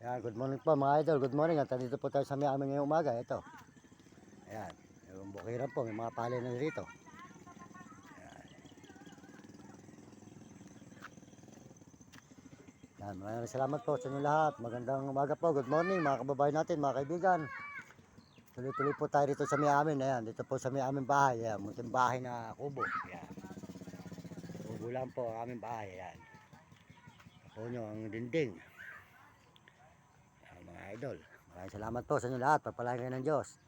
Ayan, good morning po mga idol, good morning. At dito po tayo sa may amin ngayong umaga. Ito, ayan, yung bukiran po, may mga palay na rito. Ayan, maraming salamat po sa inyo lahat. Magandang umaga po, good morning mga kababayan natin, mga kaibigan. Tuloy-tuloy po tayo dito sa may amin. Ayan, dito po sa may amin bahay. Ayan, munting bahay na kubo. Ayan, kubo lang po ang aming bahay. Ayan, po nyo ang dinding. Ayan, mga idol, maraming salamat po sa inyo lahat. Pagpalain kayo ng Diyos.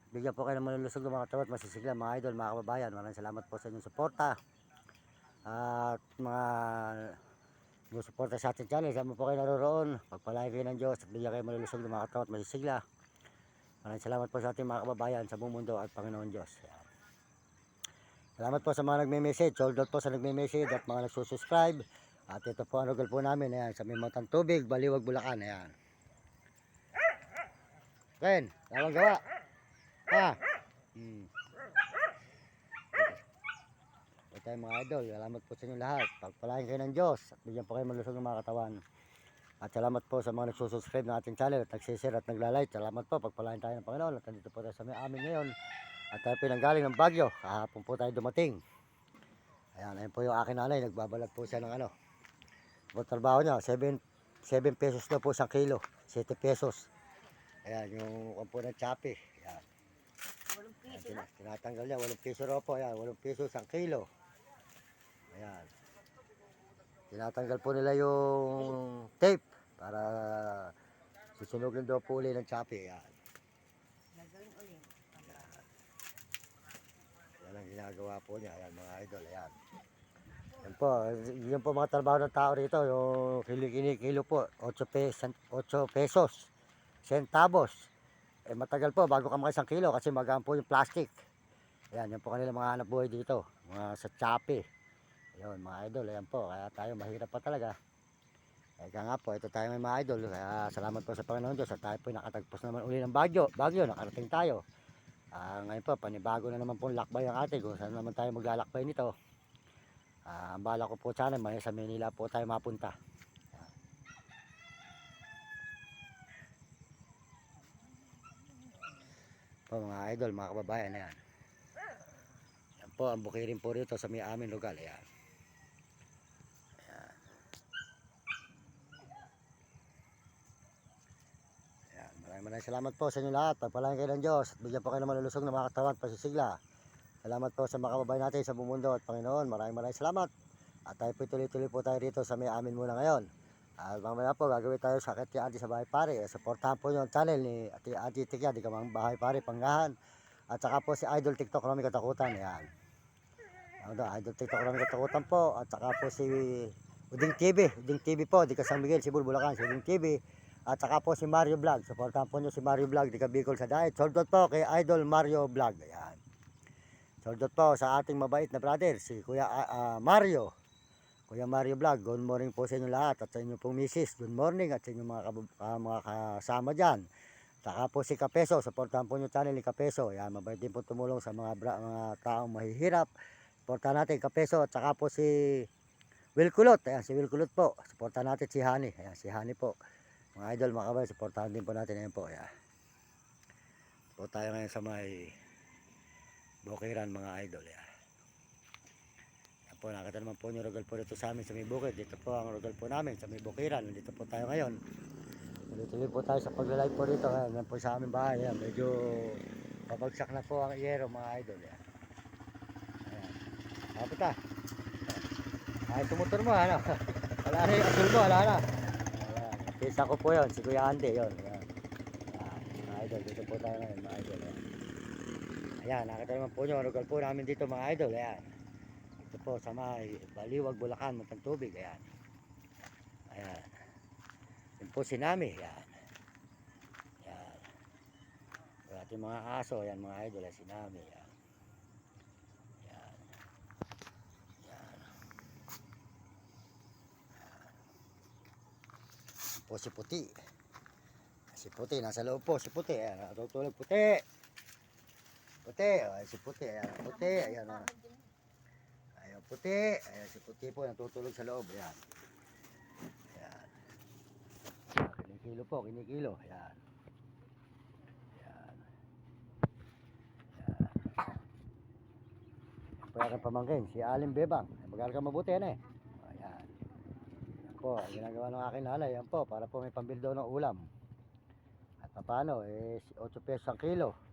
Bigyan po kayo ng malulusog ng mga tawat masisigla mga idol, mga kababayan. Maraming salamat po sa inyong suporta. At mga suporta sa ating channel, saan mo po kayo naroroon. Pagpalain kayo ng Diyos at bigyan kayo malulusog ng mga tawat masisigla. Maraming salamat po sa ating mga kababayan sa buong mundo at Panginoon Diyos. Salamat po sa mga nagme-message. Sold out po sa nagme-message at mga nagsusubscribe. At ito po ang lugar po namin. Ayan, sa may Matang Tubig, Baliwag, Bulacan. Ayan. Ken, tawag gawa. Ha? Ito tayo mga idol. Salamat po sa inyo lahat. Pagpalain kayo ng Diyos at bigyan po kayo malusog ng mga katawan. At salamat po sa mga nagsusubscribe ng ating channel at nagsishare at naglalike. Salamat po. Pagpalain tayo ng Panginoon. At nandito po tayo sa may amin ngayon. At tayo pinanggaling ng Baguio. Kahapon po tayo dumating. Ayan, ayun po yung aking nanay. Nagbabalag po siya ng ano. Ang trabaho niya, 7 pesos na po isang kilo. 7 pesos. Ayan, yung kampunang chapi. Ayan. 8 piso na? Tinatanggal niya, 8 piso raw po. Ayan, 8 piso isang kilo. Ayan. Tinatanggal po nila yung tape para susunugin daw po uli ng chapi. Ayan. Gagawin ulit. Yan ang ginagawa po niya. Ayan mga idol. Ayan. Yan po. Yan po mga trabaho ng tao rito. Yung kilo po. 8 pesos. Centavos. Eh matagal po bago ka maka isang kilo kasi magaan po yung plastic. Ayan. Yan po kanila mga hanap buhay dito. Mga sa chapi. Ayun mga idol. Ayan po. Kaya tayo mahirap pa talaga. Kaya nga po. Ito tayo may mga idol. Kaya salamat po sa Panginoon Diyos. At tayo po nakatagpos naman uli ng Baguio. Nakarating tayo. Ngayon po, panibago na naman pong lakbay ang atin kung saan naman tayo maglalakbay nito. Ang bala ko po sana, sa Manila po tayo mapunta. Po mga idol, mga kababayan, ayan. Yan po, ang bukirin po rito sa may aming lugar. Ayan. Ayan. Ayan. Maraming salamat po sa inyo lahat. Pagpalain kayo ng Diyos at bigyan po kayo ng malulusog na mga katawan at pasisigla. Salamat po sa mga kababayan natin sa buong mundo at Panginoon. Maraming salamat. At tayo po tuloy-tuloy po tayo rito sa may amin muna ngayon. At mamaya po gagawin tayo sa Ate Adi sa Bahay Pare. Supportahan po yung channel ni Ate Adi Tikya, di ka mang Bahay Pare, Panggahan. At saka po si Idol TikTok Rami Katakutan. Ayan. Idol TikTok Rami Katakutan po. At saka po si Uding TV. Uding TV po, di ka San Miguel, Cebu, Bulacan. Si Uding TV. At saka po si Mario Vlog. Supportahan po nyo si Mario Vlog, di ka Bicol sa Diet. Soldot po kay Idol Mario Vlog. Ayan. Soldot po sa ating mabait na brother, si Kuya Mario. Kuya Mario Vlog, good morning po sa inyo lahat at sa inyo pong misis. Good morning at sa inyo mga kasama dyan. Saka po si Kapeso, supportahan po nyo channel ni Kapeso. Yan, mabait din po tumulong sa mga taong mahihirap. Supportahan natin Kapeso at saka po si Wilkulot. Ayan, si Wilkulot po. Supportahan natin si Hani. Ayan, si Hani po. Mga idol, mga kabay, supportahan din po natin. Ayan po. Ayan. Po tayo ngayon sa may bukiran mga idol. Ayan. Po, nakita naman po yung rogal po dito sa amin sa may bukid. Dito po ang rogal po namin sa may bukiran. Dito po tayo ngayon. Tuloy-tuloy po tayo sa paglalay po dito. Ayan po sa aming bahay. Ayan, medyo babagsak na po ang iyero mga idol. Ayan. Ayan. Kapit ah. Ay, tumutur mo ano. Wala na yung asul mo. Wala na. Ayan. Pisa ko po yun. Si Kuya Ande yun. Ayan. Ayan. Mga idol. Dito po tayo ngayon mga idol. Ayan. Ayan. Nakita naman po yung rogal po namin dito mga idol. Ayan. Ito po sa may Baliwag, Bulacan, Matang Tubig. Ayan. Ayan. Yan po si Nami. Ayan. Ayan. Yung ating mga aso. Ayan mga idol. Si Nami. Ayan. Ayan. Ayan. Yan po si Puti. Si Puti. Nasa loob po si Puti. Ayan. Natutulog Puti. Puti. Ayan si Puti. Ayan. Puti. Ayan. Ayan Puti. Ayan si Puti po natutulog sa loob. Ayan. Ayan. kilo po, kinikilo. Ayan. Ayan. Ayan po yung pamangkin, si Aling Bebang. Mag-aaral ka mabuti yan eh. Ayan. Ayan po, ang ginagawa ng aking nanay. Ayan po, para po may pambili daw ng ulam. At paano, 8 pesos ang kilo.